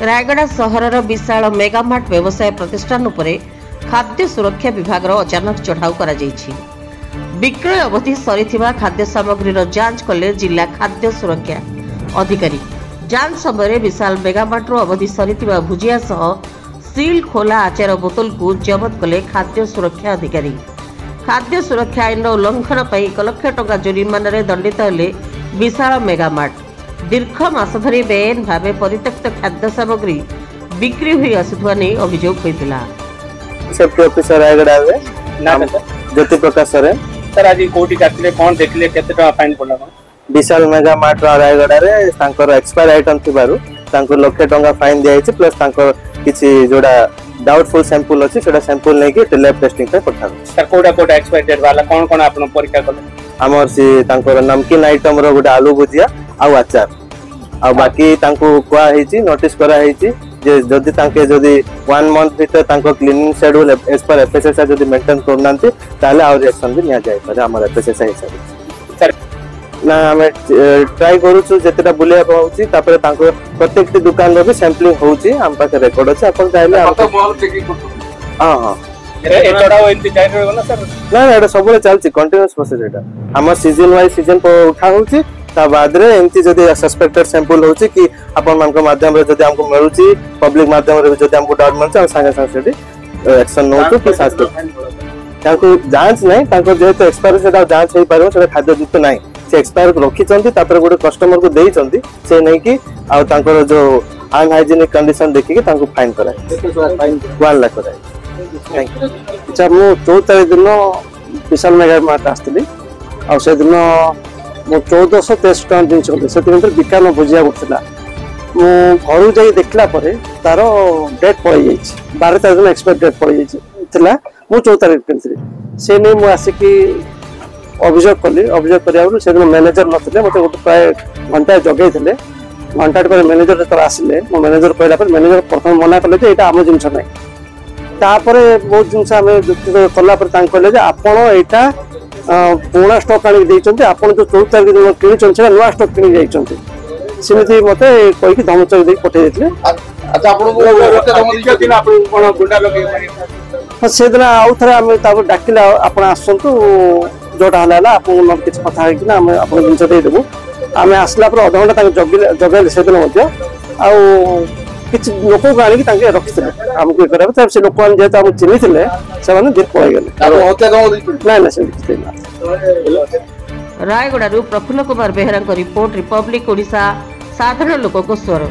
रायगड़ा सहरर विशाल मेगामार्ट व्यवसाय प्रतिष्ठान उपरे खाद्य सुरक्षा विभाग अचानक चढ़ाऊ कर विक्रय अवधि सरीथिबा खाद्य सामग्री जांच कले जिला खाद्य सुरक्षा अधिकारी। जांच समय विशाल मेगामार्ट अवधि सरीथिबा भुजिया सह सील खोला आचार बोतल को जबत कले खाद्य सुरक्षा अधिकारी। खाद्य सुरक्षा आईन उल्लंघन पर 1 लाख टंका जुर्माना दंडित हेले विशाल मेगामार्ट। दीर्घ मास धरी बेआईन भाव परित्यक्त खाद्य सामग्री बिक्री हुई आसुवा नहीं अभियोग होता। Safety officer Rayagada Jyoti Prakash sir sir आज कोटी काटले कोन देखले केते टका फाइन पडला विशाल मेगा मार्ट रायगड़ा रे तांकर एक्सपायर आइटम थिबारु तांको लाख टंका फाइन दिया छै प्लस तांकर किछि जोडा डाउटफुल सैंपल अछि सेडा सैंपल नै कि लैब टेस्टिंग पे पठाउ। सर कोडा एक्सपायर डेट वाला कोन कोन आपन परीक्षा करले हमर से तांकर नमकीन आइटम रो गोटा आलू भुजिया आ अचार आ बाकी तांको कोआ हेछि नोटिस करा हेछि जे जदि तांके जदि 1 मंथ भीतर तांको cleaning schedule as per FSSI जदि मेंटेन करनांती ताले और एक्शन भी निया जाय पर हमर एफएसएसआई हिसाब सर ना हमें ट्राई करू छु जेतेटा बुलिया होउची तापर तांको प्रत्येक दुकान रो भी सैंपलिंग होउची हम पाके रिकॉर्ड अछि अपन चाहिले हम तो मॉल चेकिंग करतो। हां हां एतडा एंटी जाय रहबो ना सर ना एटा सबले चलची कंटीन्यूअस प्रोसेस एटा हमर सीजन वाइज सीजन को उठा होउची ता बाद रे एंती जदि सस्पेक्टेड सैंपल होउची कि अपन मान को माध्यम रे जदि हमको मिलुची पब्लिक माध्यम रे जदि हमको डाउट मिलुची हम संगे संगे सेठी एक्शन नोतो कि शास्त्र ताको जांच नै ताको जेतो एक्सपायर सेटा जांच हेई पारो सेटा खाद्य युक्त नै से एक्सपायर रखी चंती तापर गोटे कस्टमर को देई चंती से नै कि आ तांकर जो अनहाइजीनिक कंडीशन देखि कि तांको फाइन कराय फाइन 1 लाख कराय। Thank you. अच्छा मो 14 दिन विशाल मेगा मार्ट आस्तली आ से दिन मो 1423 टन दिन चले से दिन विकान भुजिया उठला मो घर जाई देखला परे तार डेट पड़ जाई 12 दिन एक्सपायर डेट पड़ जाई थिला मो 14 तारिख केनथि से नै मो आसिकी अभियोग कली अभियोग करिया से दिन मैनेजर नथिले मते गोटे प्राय घंटा जगै थिले घंटा पर मैनेजर तर आसिले मो मैनेजर कहला पर मैनेजर प्रथम मना कले जे एटा आम जिंस नै तापरे बहुत जिंस हमें कला पर तां कहले जे आपण एटा पुणा स्टॉक आनी देइचंते आपण जो 14 तारिख दिन किनिचन से नवा स्टॉक किनि जाइचंते सिमिति मते कोइ कि धमचक दे पठे देथिले। अच्छा आपण को रोते धम दियो दिन आपण कोन गुंडा लगे से दिन आउ थरे हम ताको डाकिला आपण आसंतु जोटा हला आपण न किछ कथा है कि ना हम आपण जिंस दे देबु आमे आसला पर आधा घंटा ताको जगल से दिन मध्य आउ किछ लोक को आनी कि ताके रखिथिले हमको करबे तब से लोक आन जेता हम चिन्हि थिले से माने दिख पय गेले आपण होते धम ना ना से किछ रायगड़ा प्रफुल्ल कुमार बेहरा रिपोर्ट रिपब्लिक ओडिशा साधारण लोक को स्वर।